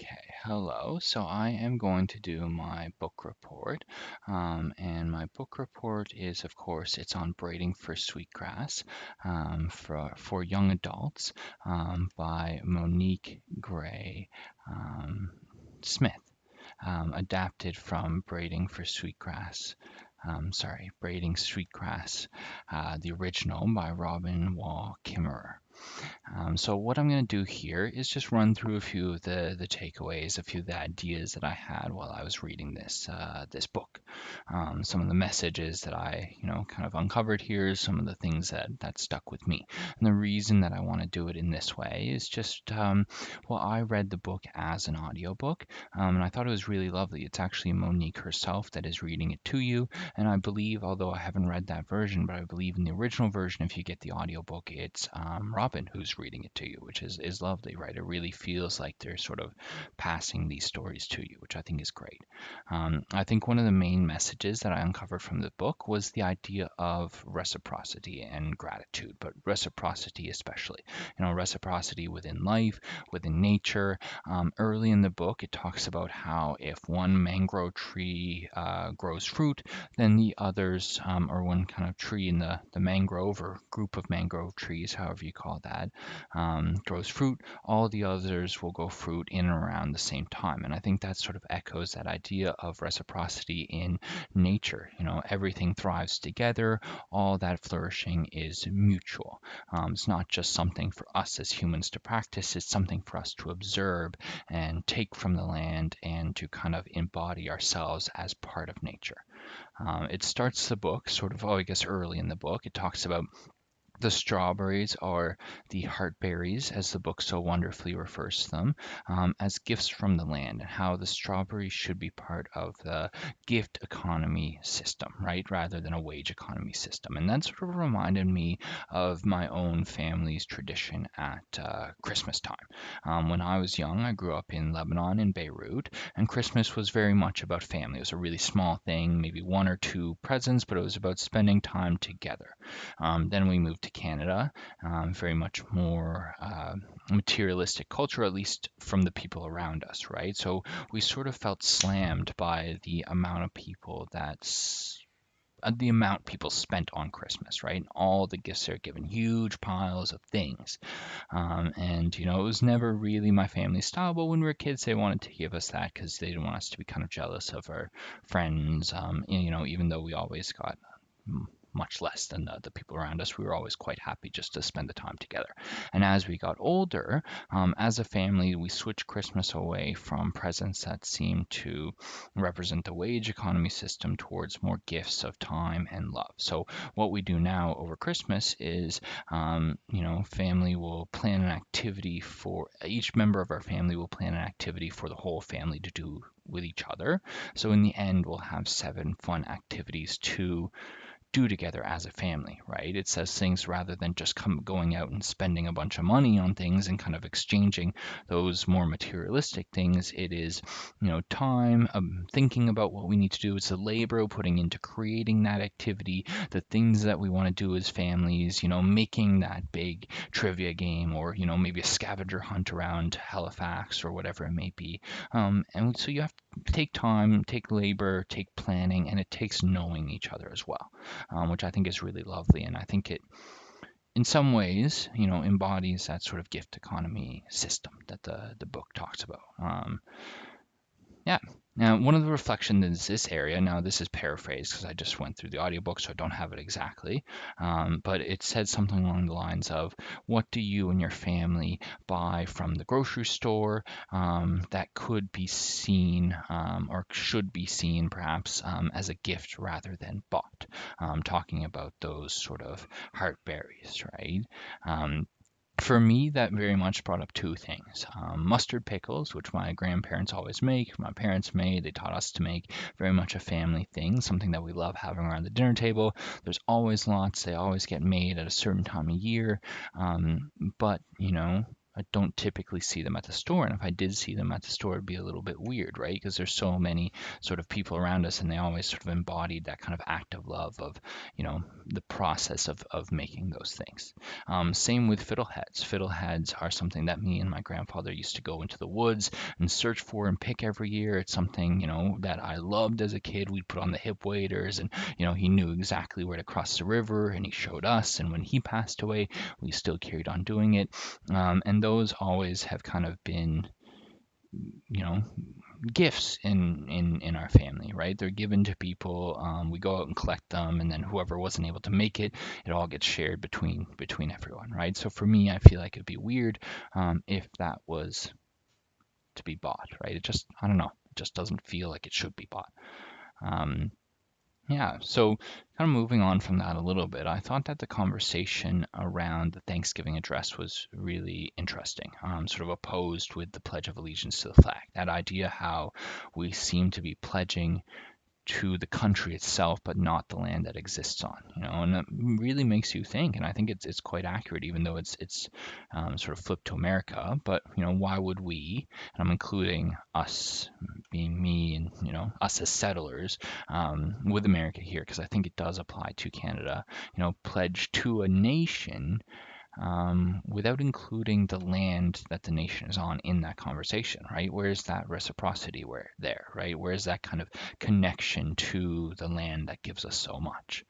Okay, hello. So I am going to do my book report. And my book report is, of course, it's on braiding for sweetgrass for young adults by Monique Gray um, Smith, adapted from Braiding for Sweetgrass. Braiding Sweetgrass, the original by Robin Wall Kimmerer. So what I'm going to do here is just run through a few of the takeaways, a few of the ideas that I had while I was reading this book. Some of the messages that I kind of uncovered here, some of the things that stuck with me. And the reason that I want to do it in this way is just, well, I read the book as an audiobook, and I thought it was really lovely. It's actually Monique herself that is reading it to you, and I believe, although I haven't read that version, but I believe in the original version, if you get the audiobook, it's Robin who's reading it to you, which is lovely, right? It really feels like they're sort of passing these stories to you, which I think is great. I think one of the main messages that I uncovered from the book was the idea of reciprocity and gratitude, but reciprocity especially. Reciprocity within life, within nature. Early in the book, it talks about how if one mangrove tree grows fruit, then the others, or one kind of tree in the mangrove or group of mangrove trees, however you call that, grows fruit, all the others will go fruit in and around the same time. And I think that sort of echoes that idea of reciprocity in nature. Everything thrives together, all that flourishing is mutual. It's not just something for us as humans to practice, it's something for us to observe and take from the land and to kind of embody ourselves as part of nature. It starts the book sort of, I guess, early in the book. It talks about the strawberries are the heartberries, as the book so wonderfully refers to them, as gifts from the land, and how the strawberries should be part of the gift economy system, right, rather than a wage economy system. And that sort of reminded me of my own family's tradition at Christmas time. When I was young, I grew up in Lebanon, in Beirut, and Christmas was very much about family. It was a really small thing, maybe one or two presents, but it was about spending time together. Then we moved to Canada, very much more materialistic culture, at least from the people around us, right? So we sort of felt slammed by the amount people spent on Christmas, right? And all the gifts they're given, huge piles of things. And it was never really my family style, but when we were kids, they wanted to give us that because they didn't want us to be kind of jealous of our friends, even though we always got much less than the people around us. We were always quite happy just to spend the time together. And as we got older, as a family, we switched Christmas away from presents that seemed to represent the wage economy system towards more gifts of time and love. So what we do now over Christmas is, family will plan an activity for each member of our family will plan an activity for the whole family to do with each other. So in the end, we'll have 7 fun activities to do together as a family, right? It says things rather than just going out and spending a bunch of money on things and kind of exchanging those more materialistic things. It is, time, thinking about what we need to do. It's the labor putting into creating that activity, the things that we want to do as families, making that big trivia game or, maybe a scavenger hunt around Halifax or whatever it may be. And so you have to take time, take labor, take planning, and it takes knowing each other as well, which I think is really lovely. And I think it, in some ways, embodies that sort of gift economy system that the book talks about. Yeah. Now, one of the reflections in this area, now this is paraphrased because I just went through the audiobook, so I don't have it exactly, but it said something along the lines of, what do you and your family buy from the grocery store that could be seen or should be seen perhaps as a gift rather than bought? Talking about those sort of heartberries, right? For me, that very much brought up two things. Mustard pickles, which my grandparents always make, my parents made, they taught us to make, very much a family thing, something that we love having around the dinner table. There's always lots, they always get made at a certain time of year. But, I don't typically see them at the store. And if I did see them at the store, it'd be a little bit weird, right? Because there's so many sort of people around us, and they always sort of embodied that kind of active love of, the process of making those things. Same with fiddleheads. Fiddleheads are something that me and my grandfather used to go into the woods and search for and pick every year. It's something, that I loved as a kid. We'd put on the hip waders, and, he knew exactly where to cross the river, and he showed us. And when he passed away, we still carried on doing it. And those always have kind of been, you know, gifts in our family, right? They're given to people. We go out and collect them, and then whoever wasn't able to make it, it all gets shared between everyone, right? So for me, I feel like it'd be weird if that was to be bought, right? I don't know, it just doesn't feel like it should be bought. Um, yeah, so kind of moving on from that a little bit, I thought that the conversation around the Thanksgiving address was really interesting, sort of opposed with the Pledge of Allegiance to the flag. That idea how we seem to be pledging to the country itself, but not the land that exists on, and it really makes you think. And I think it's quite accurate, even though it's sort of flipped to America. But why would we? And I'm including us, being me, and us as settlers with America here, because I think it does apply to Canada. Pledge to a nation without including the land that the nation is on in that conversation, right? Where's that reciprocity right? Where's that kind of connection to the land that gives us so much?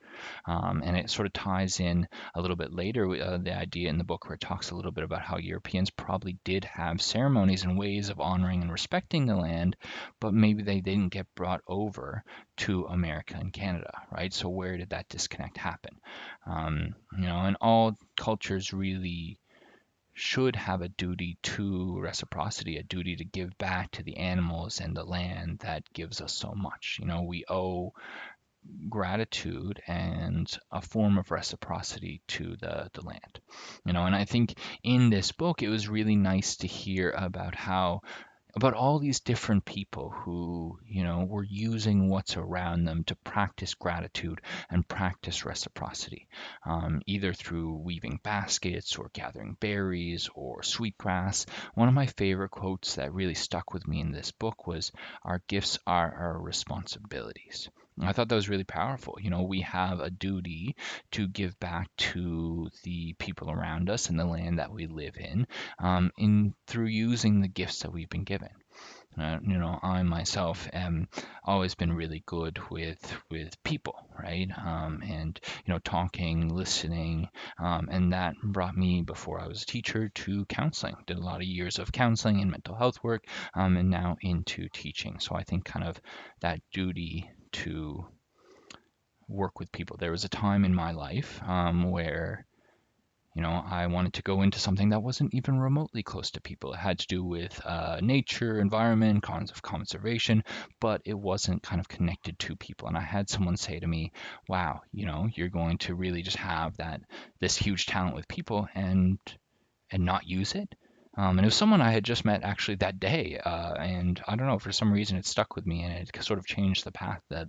And it sort of ties in a little bit later, the idea in the book where it talks a little bit about how Europeans probably did have ceremonies and ways of honoring and respecting the land, but maybe they didn't get brought over to America and Canada, right? So where did that disconnect happen? And all cultures really should have a duty to reciprocity, a duty to give back to the animals and the land that gives us so much. We owe gratitude and a form of reciprocity to the land. And I think in this book, it was really nice to hear about all these different people who, were using what's around them to practice gratitude and practice reciprocity, either through weaving baskets or gathering berries or sweetgrass. One of my favorite quotes that really stuck with me in this book was, "Our gifts are our responsibilities." I thought that was really powerful. We have a duty to give back to the people around us and the land that we live in through using the gifts that we've been given. I myself am always been really good with people, right? And talking, listening, and that brought me, before I was a teacher, to counseling. Did a lot of years of counseling and mental health work, and now into teaching. So I think kind of that duty to work with people. There was a time in my life where I wanted to go into something that wasn't even remotely close to people. It had to do with nature, environment, conservation, but it wasn't kind of connected to people. And I had someone say to me, "Wow, you're going to really just have this huge talent with people and not use it." And it was someone I had just met actually that day, and I don't know, for some reason it stuck with me, and it sort of changed the path that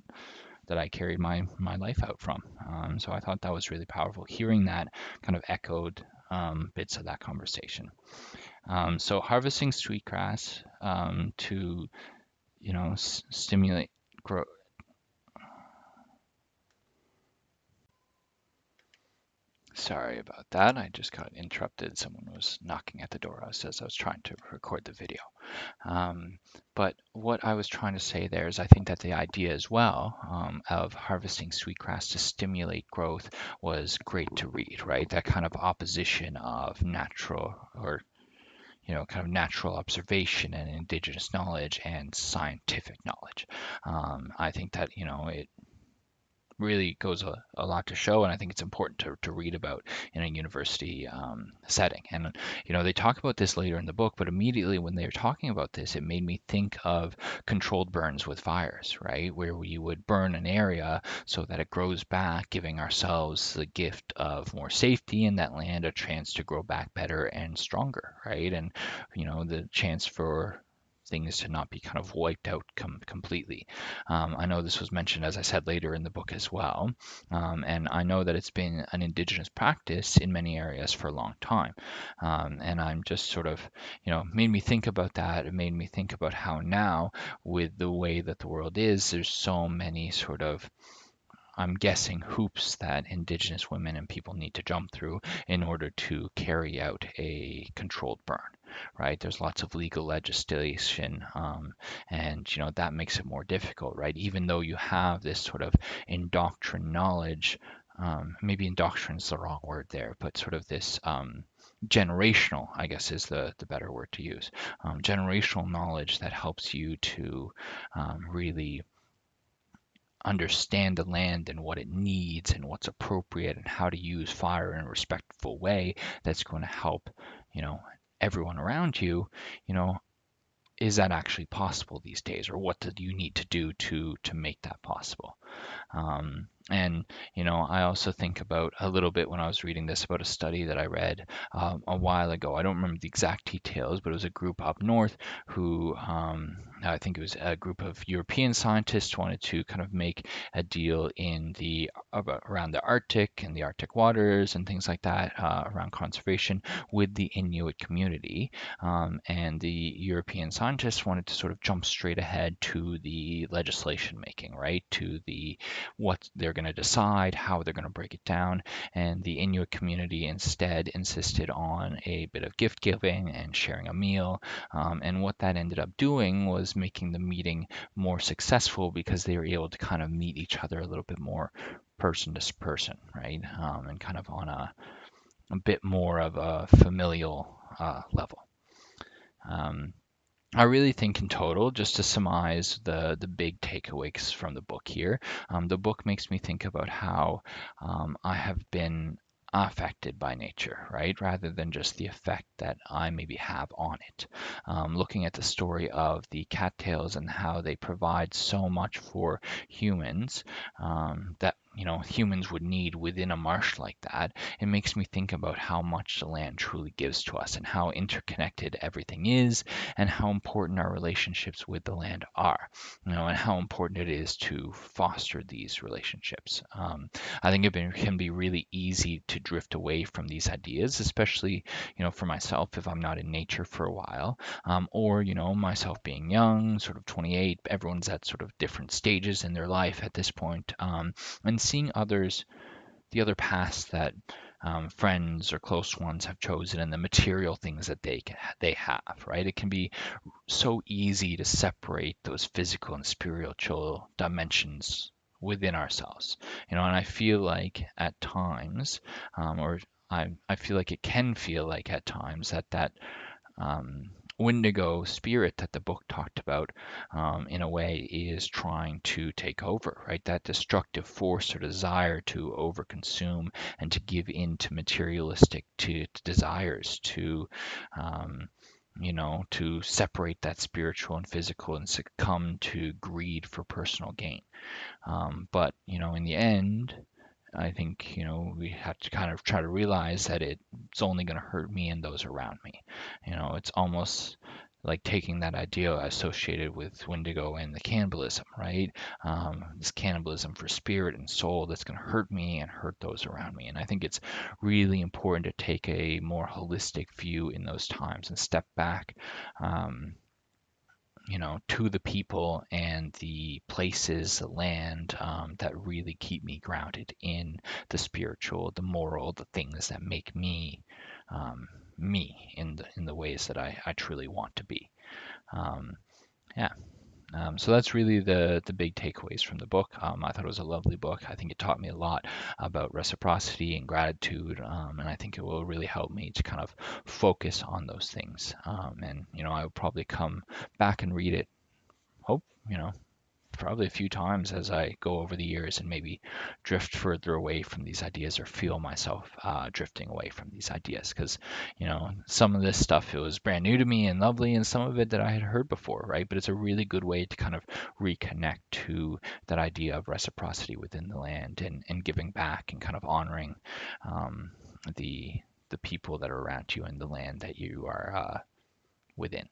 I carried my life out from. So I thought that was really powerful. Hearing that kind of echoed bits of that conversation. So harvesting sweetgrass to stimulate growth. Sorry about that. I just got interrupted. Someone was knocking at the door as I was trying to record the video. But what I was trying to say there is I think that the idea as well of harvesting sweetgrass to stimulate growth was great to read, right? That kind of opposition of natural or kind of natural observation and indigenous knowledge and scientific knowledge. I think that, it really goes a lot to show, and I think it's important to read about in a university setting. And they talk about this later in the book, but immediately when they were talking about this, it made me think of controlled burns with fires, right? Where we would burn an area so that it grows back, giving ourselves the gift of more safety and that land a chance to grow back better and stronger, right? And the chance for things to not be kind of wiped out completely. I know this was mentioned, as I said, later in the book as well. And I know that it's been an indigenous practice in many areas for a long time. And I'm just sort of, made me think about that. It made me think about how now, with the way that the world is, there's so many sort of, I'm guessing, hoops that Indigenous women and people need to jump through in order to carry out a controlled burn, right? There's lots of legal legislation, and that makes it more difficult, right? Even though you have this sort of indoctrined knowledge, maybe indoctrine is the wrong word there, but sort of this generational, I guess, is the better word to use. Generational knowledge that helps you to really understand the land and what it needs and what's appropriate and how to use fire in a respectful way that's going to help, you know, everyone around you, you know, is that actually possible these days, or what do you need to do to make that possible? And I also think about a little bit when I was reading this about a study that I read a while ago. I don't remember the exact details, but it was a group up north who, I think it was a group of European scientists, wanted to kind of make a deal in around the Arctic and the Arctic waters and things like that, around conservation with the Inuit community. And the European scientists wanted to sort of jump straight ahead to the legislation making, right? To the what they're going to decide, how they're going to break it down. And the Inuit community instead insisted on a bit of gift giving and sharing a meal. And what that ended up doing was making the meeting more successful because they were able to kind of meet each other a little bit more person to person, right? And kind of on a bit more of a familial level. Um, I really think in total, just to surmise the big takeaways from the book here, the book makes me think about how I have been affected by nature, right? Rather than just the effect that I maybe have on it. Looking at the story of the cattails and how they provide so much for humans, that humans would need within a marsh like that, it makes me think about how much the land truly gives to us and how interconnected everything is and how important our relationships with the land are, and how important it is to foster these relationships. I think can be really easy to drift away from these ideas, especially, for myself, if I'm not in nature for a while, or, myself being young, sort of 28, everyone's at sort of different stages in their life at this point, and seeing the other paths that friends or close ones have chosen and the material things that they have, right? It can be so easy to separate those physical and spiritual dimensions within ourselves, and I feel like at times, or I feel like it can feel like at times that um, Wendigo spirit that the book talked about, in a way, is trying to take over, right? That destructive force or desire to overconsume and to give in to materialistic to desires, um, to separate that spiritual and physical and succumb to greed for personal gain. But, in the end, I think, we have to kind of try to realize that it's only going to hurt me and those around me. It's almost like taking that idea associated with Wendigo and the cannibalism, right? This cannibalism for spirit and soul that's going to hurt me and hurt those around me. And I think it's really important to take a more holistic view in those times and step back, um, to the people and the places, the land, that really keep me grounded in the spiritual, the moral, the things that make me me in the ways that I truly want to be. Um, yeah. So that's really the big takeaways from the book. I thought it was a lovely book. I think it taught me a lot about reciprocity and gratitude, and I think it will really help me to kind of focus on those things. And I will probably come back and read it. Hope probably a few times as I go over the years and maybe drift further away from these ideas or feel myself drifting away from these ideas because, some of this stuff, it was brand new to me and lovely and some of it that I had heard before, right? But it's a really good way to kind of reconnect to that idea of reciprocity within the land and giving back and kind of honoring um, the people that are around you and the land that you are within.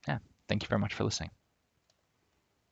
Yeah, thank you very much for listening.